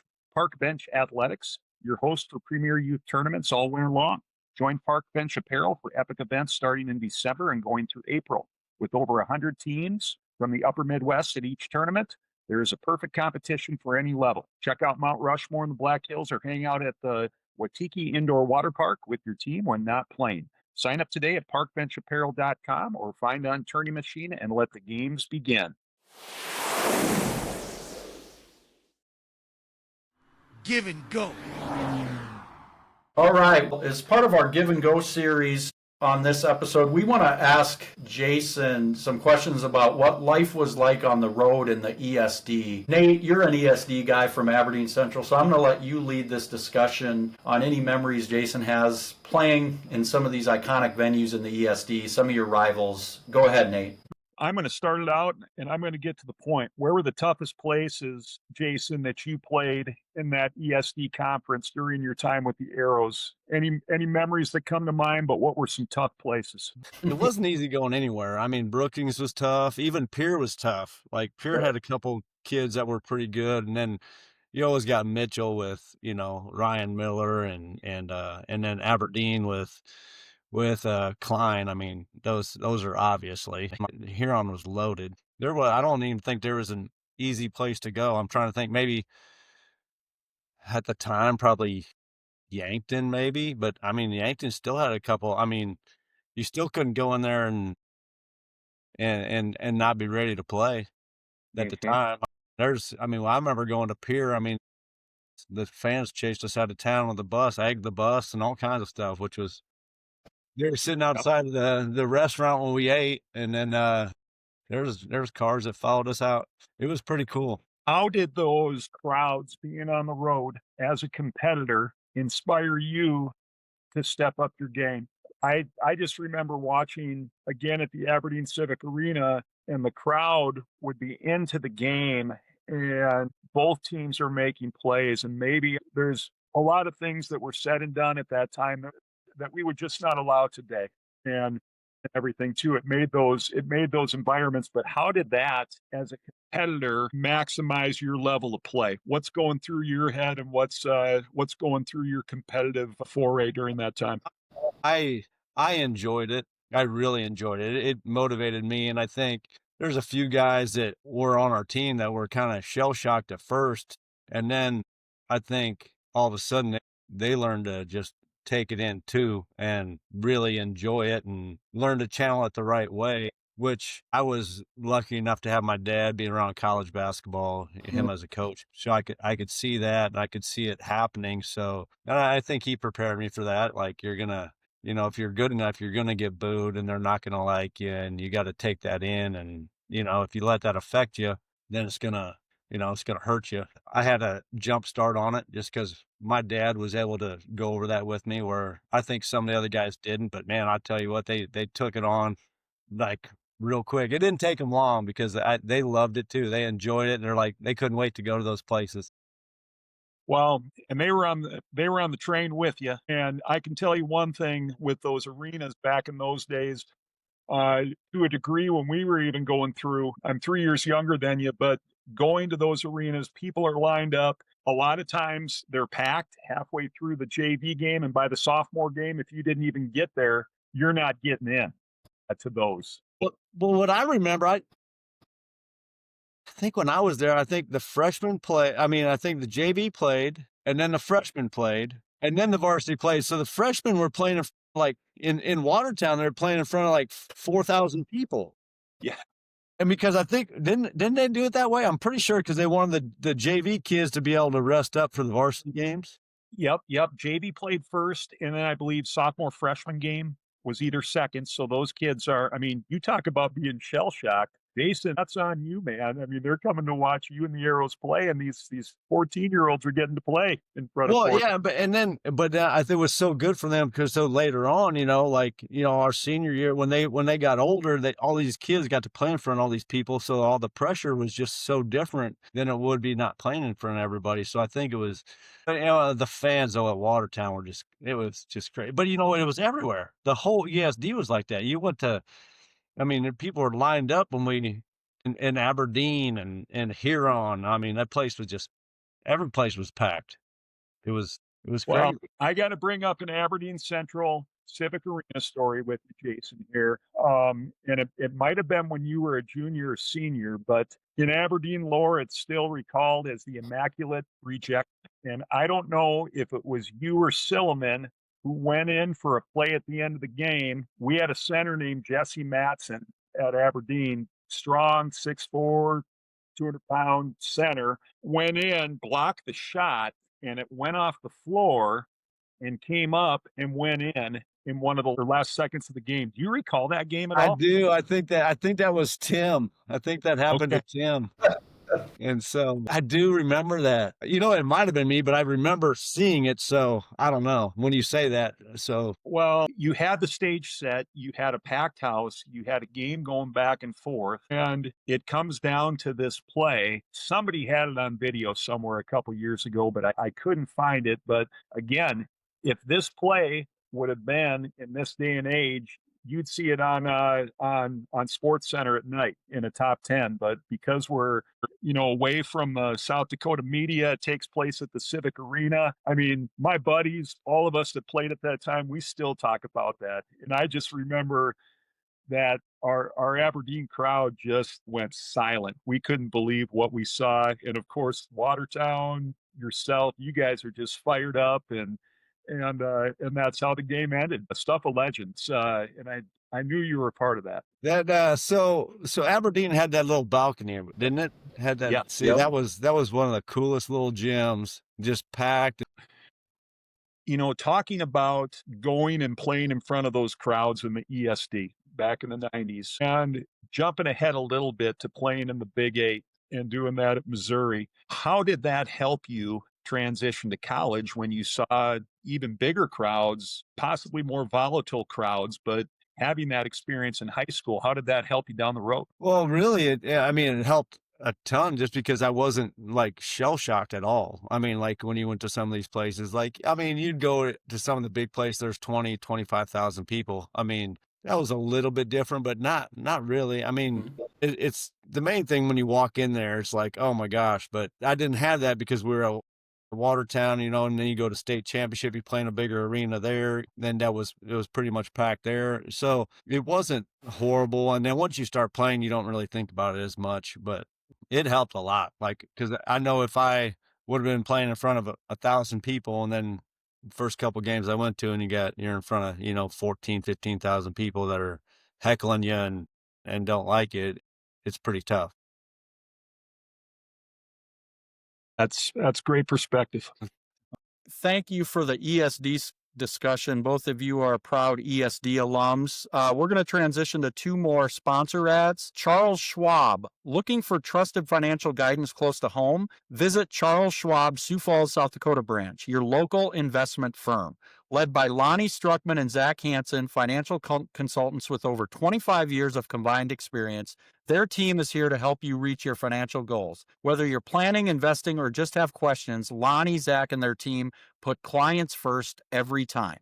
Bench Athletics, your host for premier youth tournaments all winter long. Join Park Bench Apparel for epic events starting in December and going through April. With over 100 teams from the upper Midwest at each tournament, there is a perfect competition for any level. Check out Mount Rushmore in the Black Hills or hang out at the Watiki Indoor Water Park with your team when not playing. Sign up today at parkbenchapparel.com or find on Tourney Machine and let the games begin. Give and go. All right. As part of our Give and Go series on this episode, we want to ask Jason some questions about what life was like on the road in the ESD. Nate, you're an ESD guy from Aberdeen Central, so I'm going to let you lead this discussion on any memories Jason has playing in some of these iconic venues in the ESD, some of your rivals. Go ahead, Nate. I'm going to start it out and I'm going to get to the point. Where were the toughest places, Jason, that you played in that ESD conference during your time with the Arrows? Any memories that come to mind, but what were some tough places? It wasn't easy going anywhere. I mean, Brookings was tough. Even Pierre was tough. Like Pierre had a couple kids that were pretty good. And then you always got Mitchell with, Ryan Miller and then Aberdeen with Klein. I mean, those are obviously. Heron was loaded. I don't even think there was an easy place to go. I'm trying to think, maybe at the time, probably Yankton maybe, but I mean, Yankton still had a couple. I mean, you still couldn't go in there and not be ready to play at the time. I remember going to Pier. I mean, the fans chased us out of town with the bus, egged the bus and all kinds of stuff, which was, they were sitting outside of the restaurant when we ate. And then, there was cars that followed us out. It was pretty cool. How did those crowds being on the road as a competitor inspire you to step up your game? I just remember watching again at the Aberdeen Civic Arena, and the crowd would be into the game, and both teams are making plays. And maybe there's a lot of things that were said and done at that time that we would just not allow today. And everything too. It made those environments. But how did that, as a competitor, maximize your level of play? What's going through your head, and what's going through your competitive foray during that time? I enjoyed it. I really enjoyed it. It motivated me, and I think there's a few guys that were on our team that were kind of shell shocked at first, and then I think all of a sudden they learned to just take it in too and really enjoy it and learn to channel it the right way, which I was lucky enough to have my dad be around college basketball, him as a coach. So I could see that, and I could see it happening. So I think he prepared me for that. Like, you're going to, if you're good enough, you're going to get booed and they're not going to like you, and you got to take that in. And, if you let that affect you, then it's going to, it's going to hurt you. I had a jump start on it just because my dad was able to go over that with me, where I think some of the other guys didn't. But man, I tell you what, they took it on like real quick. It didn't take them long because they loved it too. They enjoyed it, and they're like, they couldn't wait to go to those places. Well, and they were on the train with you. And I can tell you one thing with those arenas back in those days, to a degree, when we were even going through, I'm 3 years younger than you, but going to those arenas, people are lined up. A lot of times they're packed halfway through the JV game. And by the sophomore game, if you didn't even get there, you're not getting in to those. Well, what I remember, I think when I was there, I think the freshmen I think the JV played, and then the freshmen played, and then the varsity played. So the freshmen were playing in Watertown, they were playing in front of like 4,000 people. Yeah. And because I think, didn't they do it that way? I'm pretty sure, because they wanted the JV kids to be able to rest up for the varsity games. Yep. JV played first, and then I believe sophomore freshman game was either second. So those kids you talk about being shell-shocked. Jason, that's on you, man. I mean, they're coming to watch you and the Arrows play, and these 14-year-olds are getting to play in front of. Well, yeah, but I think it was so good for them, because so later on, our senior year, when they got older, all these kids got to play in front of all these people, so all the pressure was just so different than it would be not playing in front of everybody. So I think it was, the fans though at Watertown it was just crazy. But it was everywhere. The whole ESD was like that. You went to. People were lined up when in Aberdeen and Heron. That place was every place was packed. It was Well, crazy. I got to bring up an Aberdeen Central Civic Arena story with you, Jason, here. And it might have been when you were a junior or senior, but in Aberdeen lore, it's still recalled as the Immaculate Rejection. And I don't know if it was you or Silliman who went in for a play at the end of the game. We had a center named Jesse Matson at Aberdeen, strong, 6'4", 200-pound center, went in, blocked the shot, and it went off the floor and came up and went in one of the last seconds of the game. Do you recall that game at I all? do. I think that was Tim. I think that happened Okay. to Tim. And so I do remember that. It might have been me, but I remember seeing it. So I don't know when you say that. So, Well, you had the stage set, you had a packed house, you had a game going back and forth, and it comes down to this play. Somebody had it on video somewhere a couple years ago, but I couldn't find it. But again, if this play would have been in this day and age, you'd see it on Sports Center at night in a top 10. But because we're away from South Dakota media, it takes place at the Civic Arena. I mean, my buddies, all of us that played at that time, we still talk about that. And I just remember that our Aberdeen crowd just went silent. We couldn't believe what we saw. And of course, Watertown, yourself, you guys are just fired up, and that's how the game ended. Stuff of legends. And I knew you were a part of that. so Aberdeen had that little balcony, didn't it? Had that. Yeah. See, Yep. that was one of the coolest little gyms, just packed. Talking about going and playing in front of those crowds in the ESD back in the 90s and jumping ahead a little bit to playing in the Big Eight and doing that at Missouri. How did that help you transition to college when you saw even bigger crowds, possibly more volatile crowds, but having that experience in high school? How did that help you down the road? Well, really, it helped a ton just because I wasn't like shell shocked at all. I mean, like when you went to some of these places, you'd go to some of the big places, there's 20, 25,000 people. I mean, that was a little bit different, but not really. I mean, it's the main thing when you walk in there, it's like, oh my gosh, but I didn't have that because we were a Watertown, and then you go to state championship, you play in a bigger arena there. Then it was pretty much packed there. So it wasn't horrible. And then once you start playing, you don't really think about it as much, but it helped a lot. Like, cause I know if I would have been playing in front of 1,000 people and then the first couple games I went to and you're in front of, 14, 15,000 people that are heckling you and don't like it, it's pretty tough. That's great perspective. Thank you for the ESD discussion. Both of you are proud ESD alums. We're going to transition to two more sponsor ads. Charles Schwab, looking for trusted financial guidance close to home? Visit Charles Schwab, Sioux Falls, South Dakota branch, your local investment firm. Led by Lonnie Struckman and Zach Hansen, financial consultants with over 25 years of combined experience, their team is here to help you reach your financial goals. Whether you're planning, investing, or just have questions, Lonnie, Zach, and their team put clients first every time.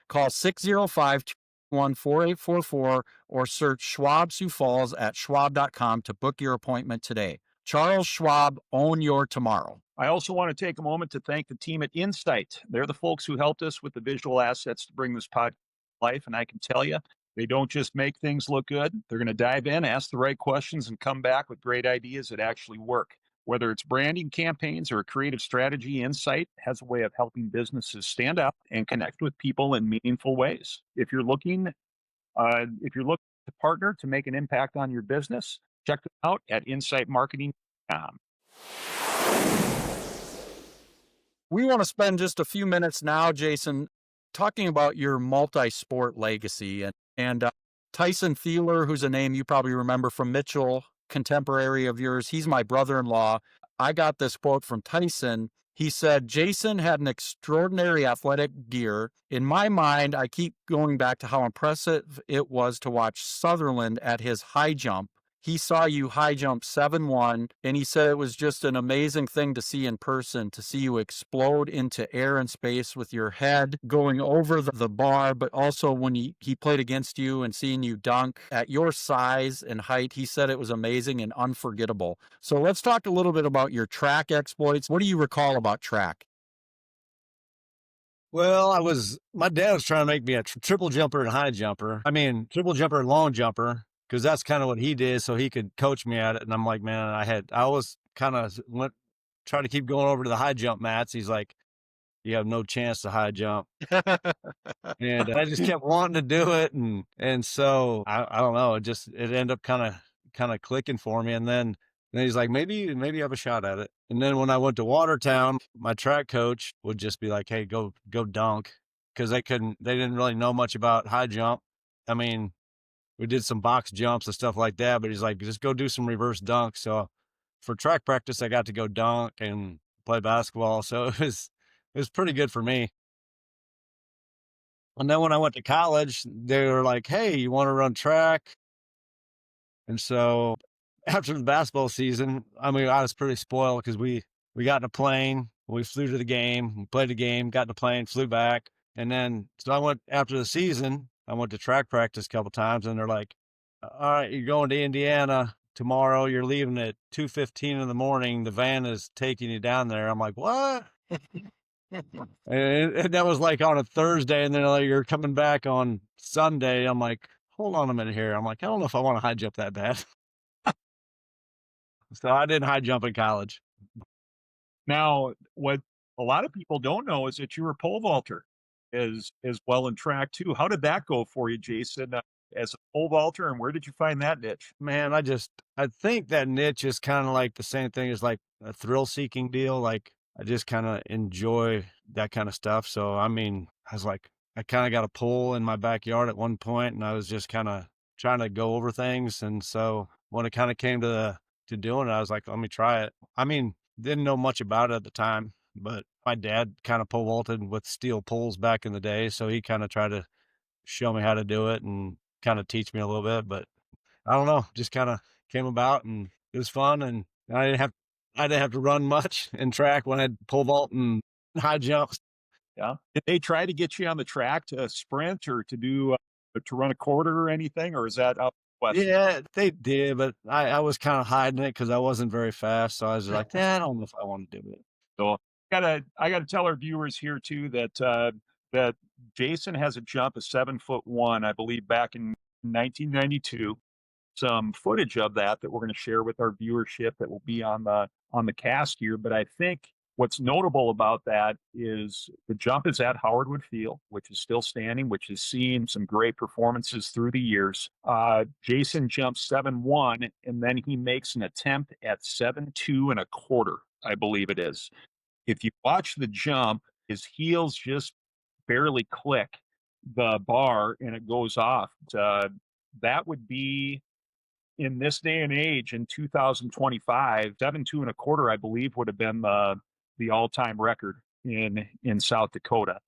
Call 605-221-4844 or search Schwab Sioux Falls at schwab.com to book your appointment today. Charles Schwab, own your tomorrow. I also want to take a moment to thank the team at Insight. They're the folks who helped us with the visual assets to bring this podcast to life. And I can tell you, they don't just make things look good. They're going to dive in, ask the right questions, and come back with great ideas that actually work. Whether it's branding campaigns or a creative strategy, Insight has a way of helping businesses stand out and connect with people in meaningful ways. If you're looking to partner to make an impact on your business, check them out at insightmarketing.com. We want to spend just a few minutes now, Jason, talking about your multi-sport legacy. And Tyson Thieler, who's a name you probably remember from Mitchell, contemporary of yours, he's my brother-in-law. I got this quote from Tyson. He said, Jason had an extraordinary athletic gear. In my mind, I keep going back to how impressive it was to watch Sutherland at his high jump. He saw you high jump 7-1, and he said it was just an amazing thing to see in person, to see you explode into air and space with your head going over the bar, but also when he played against you and seeing you dunk at your size and height, he said it was amazing and unforgettable. So let's talk a little bit about your track exploits. What do you recall about track? Well, my dad was trying to make me a triple jumper and high jumper. I mean, triple jumper and long jumper, because that's kind of what he did, so he could coach me at it. And I'm like, man, I always kind of try to keep going over to the high jump mats. He's like, you have no chance to high jump. And I just kept wanting to do it. And so I don't know, it ended up kind of clicking for me. And then he's like, maybe you have a shot at it. And then when I went to Watertown, my track coach would just be like, hey, go dunk. Cause they didn't really know much about high jump. I mean, we did some box jumps and stuff like that, but he's like, just go do some reverse dunks. So for track practice, I got to go dunk and play basketball. So it was pretty good for me. And then when I went to college, they were like, hey, you want to run track? And so after the basketball season, I mean, I was pretty spoiled because we got in a plane, we flew to the game, we played the game, got in a plane, flew back. And then, so after the season, I went to track practice a couple times, and they're like, all right, you're going to Indiana tomorrow. You're leaving at 2:15 in the morning. The van is taking you down there. I'm like, what? And that was like on a Thursday, and then like, you're coming back on Sunday. I'm like, hold on a minute here. I'm like, I don't know if I want to high jump that bad. So I didn't high jump in college. Now, what a lot of people don't know is that you were pole vaulter as well in track too. How did that go for you, Jason, as a pole vaulter, and where did you find that niche? Man, I think that niche is kind of like the same thing as like a thrill seeking deal. Like I just kind of enjoy that kind of stuff. So, I mean, I kind of got a pole in my backyard at one point, and I was just kind of trying to go over things. And so when it kind of came to doing it, I was like, let me try it. I mean, didn't know much about it at the time, but my dad kind of pole vaulted with steel poles back in the day. So he kind of tried to show me how to do it and kind of teach me a little bit, but I don't know, just kind of came about, and it was fun. And I didn't have to run much in track when I had pole vault and high jumps. Yeah. Did they try to get you on the track to sprint or to run a quarter or anything, or is that out west? Yeah, they did, but I was kind of hiding it because I wasn't very fast. So I was like, I don't know if I want to do it. So I gotta tell our viewers here too that that Jason has a jump of 7'1", I believe, back in 1992. Some footage of that we're going to share with our viewership that will be on the cast here. But I think what's notable about that is the jump is at Hardwood Field, which is still standing, which has seen some great performances through the years. Jason jumps 7'1", and then he makes an attempt at 7'2.25", I believe it is. If you watch the jump, his heels just barely click the bar and it goes off. That would be, in this day and age, in 2025, 7'2.25", I believe, would have been the all-time record in South Dakota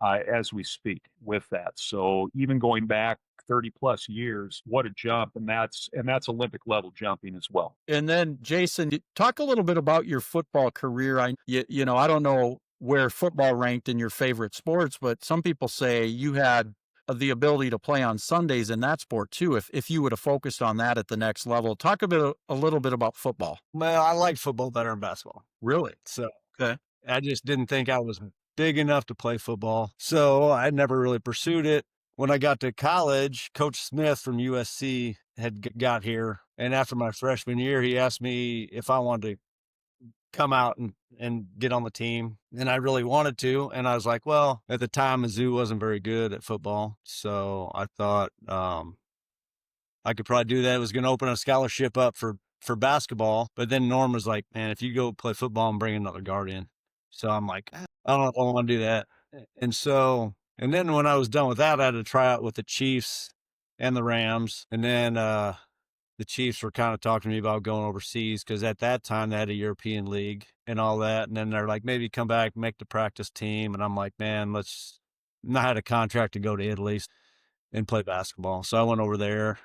as we speak with that. So even going back 30 plus years, what a jump. And that's Olympic level jumping as well. And then Jason, talk a little bit about your football career. I don't know where football ranked in your favorite sports, but some people say you had the ability to play on Sundays in that sport too, if you would have focused on that at the next level. Talk a little bit about football. Well, I like football better than basketball. Really? So Okay. I just didn't think I was big enough to play football. So I never really pursued it. When I got to college, Coach Smith from USC had got here. And after my freshman year, he asked me if I wanted to come out and get on the team. And I really wanted to. And I was like, well, at the time, Mizzou wasn't very good at football. So I thought I could probably do that. It was going to open a scholarship up for basketball. But then Norm was like, man, if you go play football and bring another guard in. So I'm like, I don't know if I want to do that. And then when I was done with that, I had to try out with the Chiefs and the Rams. And then the Chiefs were kind of talking to me about going overseas because at that time they had a European league and all that. And then they're like, maybe come back, make the practice team. And I'm like, man, I had a contract to go to Italy and play basketball. So I went over there.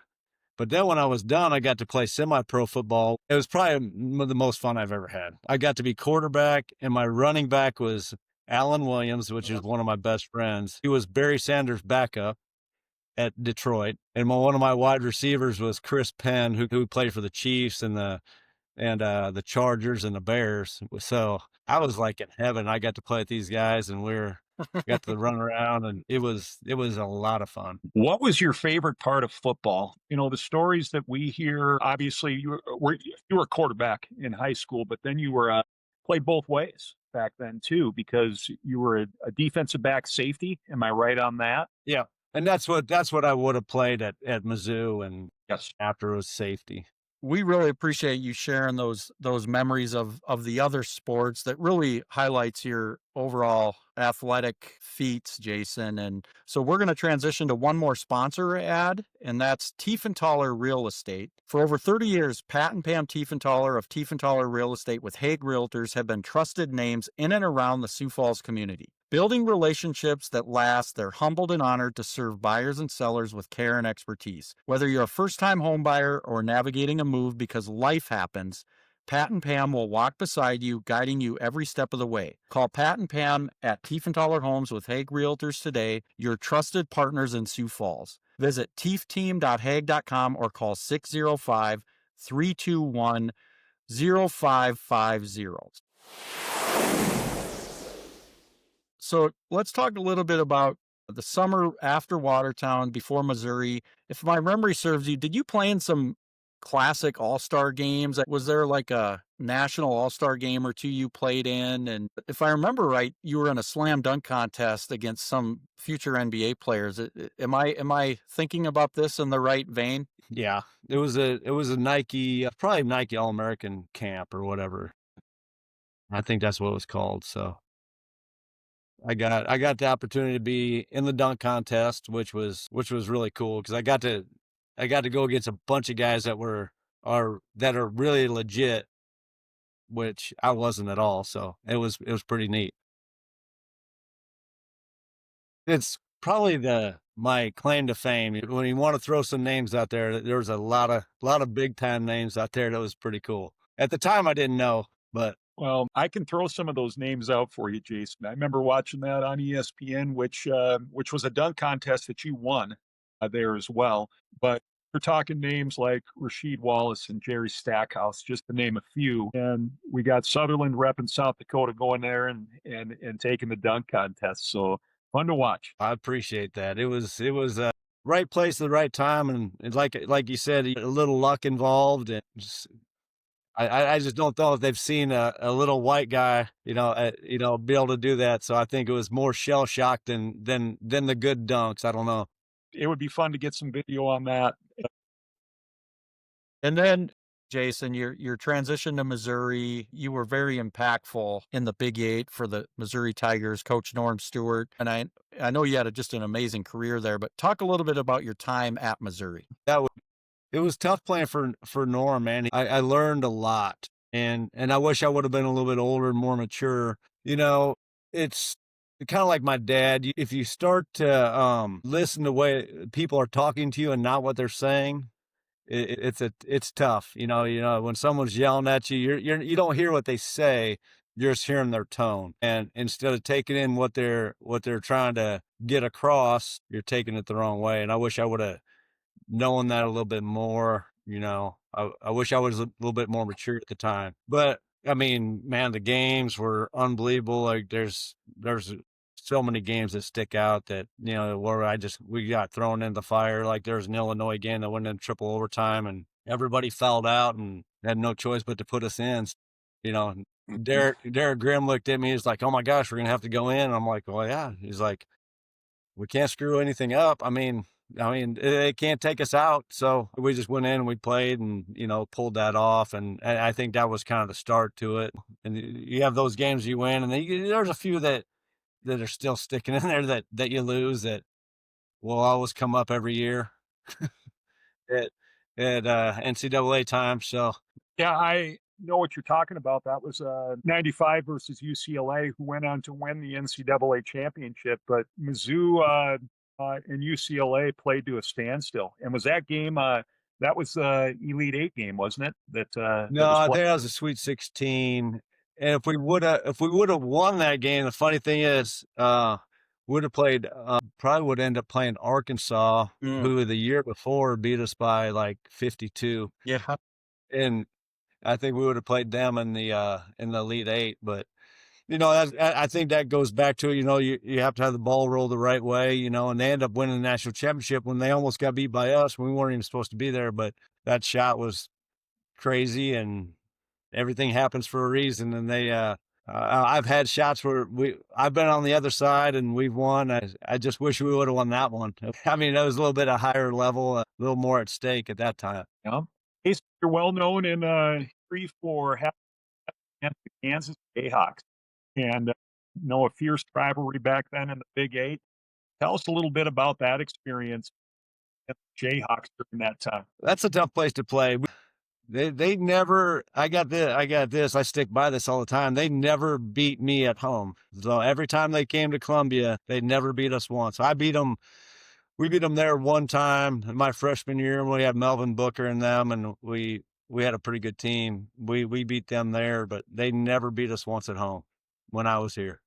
But then when I was done, I got to play semi-pro football. It was probably the most fun I've ever had. I got to be quarterback, and my running back was Alan Williams, which is one of my best friends. He was Barry Sanders' backup at Detroit. And one of my wide receivers was Chris Penn, who played for the Chiefs and the Chargers and the Bears. So I was like in heaven. I got to play with these guys, and got to run around, and it was a lot of fun. What was your favorite part of football? You know, the stories that we hear, obviously you were a quarterback in high school, but then you were played both ways back then too, because you were a defensive back safety. Am I right on that? Yeah. And that's what I would have played at Mizzou, and Yes. after it was safety. We really appreciate you sharing those memories of the other sports. That really highlights your overall athletic feats, Jason. And so we're going to transition to one more sponsor ad, and that's Tiefenthaler Real Estate. For over 30 years, Pat and Pam Tiefenthaler of Tiefenthaler Real Estate with Hague Realtors have been trusted names in and around the Sioux Falls community. Building relationships that last, they're humbled and honored to serve buyers and sellers with care and expertise. Whether you're a first-time home buyer or navigating a move because life happens, Pat and Pam will walk beside you, guiding you every step of the way. Call Pat and Pam at Tiefenthaler Homes with Hague Realtors today, your trusted partners in Sioux Falls. Visit tiefteam.hague.com or call 605-321-0550. So let's talk a little bit about the summer after Watertown, before Missouri. If my memory serves you, did you play in some classic all-star games? Was there like a national all-star game or two you played in? And if I remember right, you were in a slam dunk contest against some future NBA players. Am I thinking about this in the right vein? Yeah. It was a Nike, probably Nike All-American camp or whatever. I think that's what it was called. So I got the opportunity to be in the dunk contest, which was really cool, because I got to go against a bunch of guys that are really legit, which I wasn't at all. So it was pretty neat. It's probably my claim to fame. When you want to throw some names out there, there's a lot of big time names out there. That was pretty cool. At the time, I didn't know, but Well, I can throw some of those names out for you, Jason. I remember watching that on ESPN, which was a dunk contest that you won there as well. But we're talking names like Rasheed Wallace and Jerry Stackhouse, just to name a few. And we got Sutherland repping South Dakota going there and taking the dunk contest. So fun to watch. I appreciate that. It was right place at the right time, and like you said, a little luck involved, and I just don't know if they've seen a little white guy, be able to do that. So I think it was more shell shock than the good dunks. I don't know. It would be fun to get some video on that. And then, Jason, your transition to Missouri, you were very impactful in the Big 8 for the Missouri Tigers, Coach Norm Stewart. And I know you had just an amazing career there, but talk a little bit about your time at Missouri. It was tough playing for Norm, man. I learned a lot, and I wish I would have been a little bit older and more mature. It's kind of like my dad. If you start to listen to the way people are talking to you and not what they're saying, it's tough. When someone's yelling at you, you don't hear what they say. You're just hearing their tone, and instead of taking in what they're trying to get across, you're taking it the wrong way. And I wish I would have known that a little bit more. I wish I was a little bit more mature at the time. But I mean, man, the games were unbelievable. Like there's so many games that stick out that, where we got thrown in the fire. Like there's an Illinois game that went in triple overtime and everybody fouled out and had no choice but to put us in. Derek Grimm looked at me. He's like, "Oh my gosh, we're going to have to go in." And I'm like, "Well, yeah." He's like, "We can't screw anything up. I mean, they can't take us out." So we just went in and we played and, pulled that off. And I think that was kind of the start to it. And you have those games you win, and there's a few that are still sticking in there that you lose that will always come up every year at NCAA time. So Yeah, I know what you're talking about. That was 95 versus UCLA, who went on to win the NCAA championship. But Mizzou and UCLA played to a standstill. And was that game, that was the Elite Eight game, wasn't it? No, I think that was a Sweet 16. And if we would have won that game, the funny thing is, would have played, probably would end up playing Arkansas, who the year before beat us by like 52. Yeah. And I think we would have played them in the Elite Eight. But I think that goes back to, you have to have the ball roll the right way, and they end up winning the national championship when they almost got beat by us. We weren't even supposed to be there, but that shot was crazy and everything happens for a reason. And I've had shots where I've been on the other side and we've won. I just wish we would have won that one. I mean, that was a little bit a higher level, a little more at stake at that time. Yeah. Jason, you're well known in history for having against the Kansas Jayhawks and a fierce rivalry back then in the Big Eight. Tell us a little bit about that experience at the Jayhawks during that time. That's a tough place to play. They never, I got this, I stick by this all the time. They never beat me at home. So every time they came to Columbia, they never beat us once. We beat them there one time in my freshman year when we had Melvin Booker and them, and we had a pretty good team. We beat them there, but they never beat us once at home when I was here.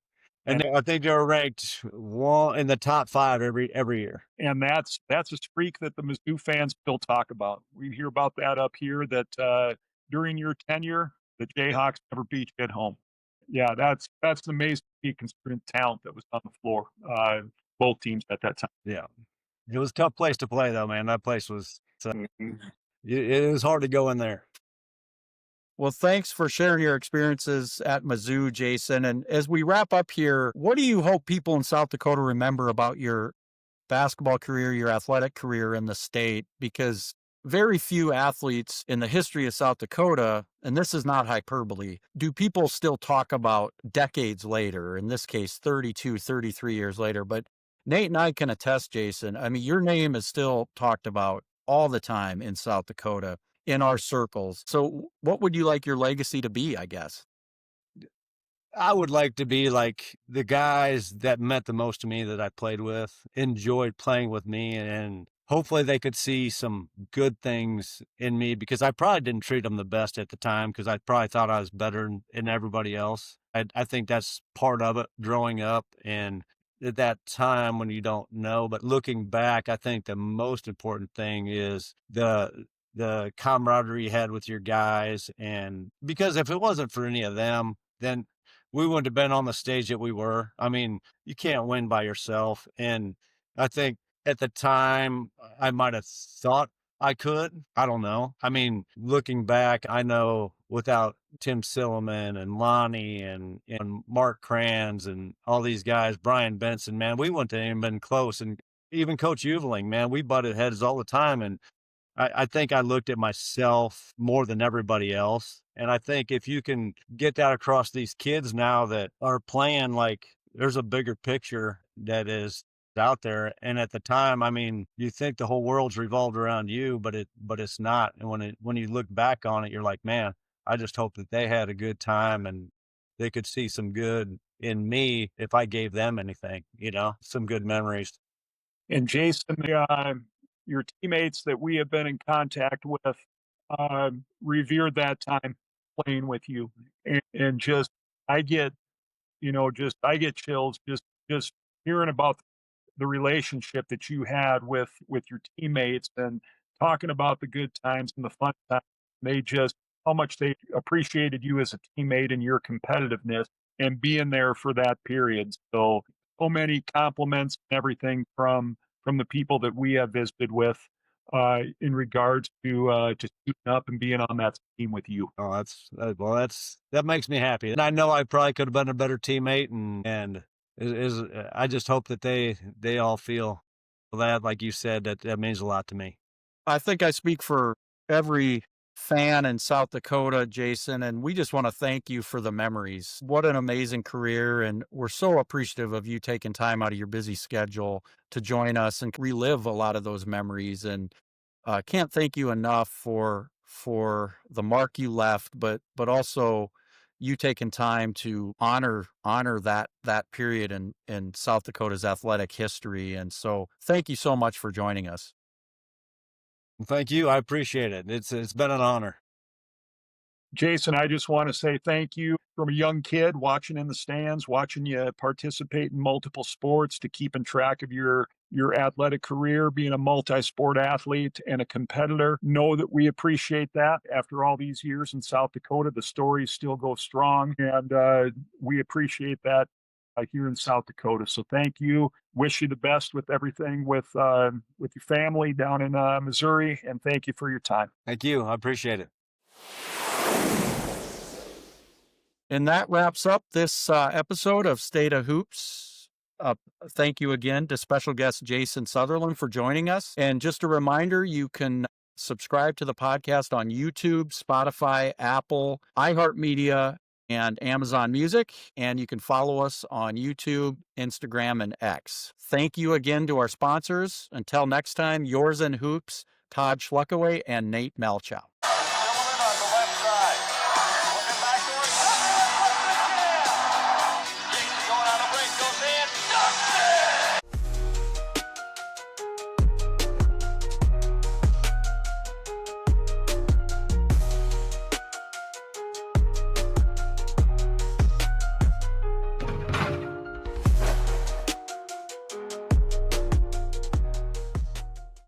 And I think they were ranked one in the top 5 every year. And that's a streak that the Mizzou fans still talk about. We hear about that up here, that during your tenure, the Jayhawks never beat you at home. Yeah, that's amazing to be considering talent that was on the floor, both teams at that time. Yeah. It was a tough place to play, though, man. That place was, it was hard to go in there. Well, thanks for sharing your experiences at Mizzou, Jason. And as we wrap up here, what do you hope people in South Dakota remember about your basketball career, your athletic career in the state? Because very few athletes in the history of South Dakota, and this is not hyperbole, do people still talk about decades later, in this case, 32, 33 years later. But Nate and I can attest, Jason, I mean, your name is still talked about all the time in South Dakota, in our circles. So what would you like your legacy to be, I guess? I would like to be like the guys that meant the most to me that I played with, enjoyed playing with me, and hopefully they could see some good things in me, because I probably didn't treat them the best at the time because I probably thought I was better than everybody else. I think that's part of it, growing up and at that time when you don't know. But looking back, I think the most important thing is the camaraderie you had with your guys. And because if it wasn't for any of them, then we wouldn't have been on the stage that we were. I mean, you can't win by yourself. And I think at the time I might have thought I could. I don't know. I mean, looking back, I know without Tim Silliman and Lonnie and Mark Kranz and all these guys, Brian Benson, man, we wouldn't have even been close. And even Coach Uveling, man, we butted heads all the time. And I think I looked at myself more than everybody else. And I think if you can get that across these kids now that are playing, like there's a bigger picture that is out there. And at the time, I mean, you think the whole world's revolved around you, but it's not. And when you look back on it, you're like, man, I just hope that they had a good time and they could see some good in me if I gave them anything, some good memories. And Jason, your teammates that we have been in contact with revered that time playing with you, and just I get chills just hearing about the relationship that you had with your teammates and talking about the good times and the fun times. They just how much they appreciated you as a teammate and your competitiveness and being there for that period. So many compliments and everything from the people that we have visited with in regards to suiting up and being on that team with you. Oh, that makes me happy. And I know I probably could have been a better teammate, and I just hope that they all feel that, like you said, that means a lot to me. I think I speak for every fan in South Dakota, Jason, and we just want to thank you for the memories. What an amazing career, and we're so appreciative of you taking time out of your busy schedule to join us and relive a lot of those memories. And can't thank you enough for the mark you left, but also you taking time to honor that period in South Dakota's athletic history. And so thank you so much for joining us. Thank you. I appreciate it. It's been an honor. Jason, I just want to say thank you from a young kid watching in the stands, watching you participate in multiple sports, to keeping track of your athletic career, being a multi-sport athlete and a competitor. Know that we appreciate that. After all these years in South Dakota, the stories still go strong, and we appreciate that here in South Dakota. So thank you. Wish you the best with everything with your family down in Missouri, and thank you for your time. Thank you. I appreciate it. And that wraps up this episode of State of Hoops. Thank you again to special guest Jason Sutherland for joining us. And just a reminder, you can subscribe to the podcast on YouTube, Spotify, Apple, iHeartMedia, and Amazon Music. And you can follow us on YouTube, Instagram, and X. Thank you again to our sponsors. Until next time, yours in hoops, Todd Schluckaway and Nate Malchow.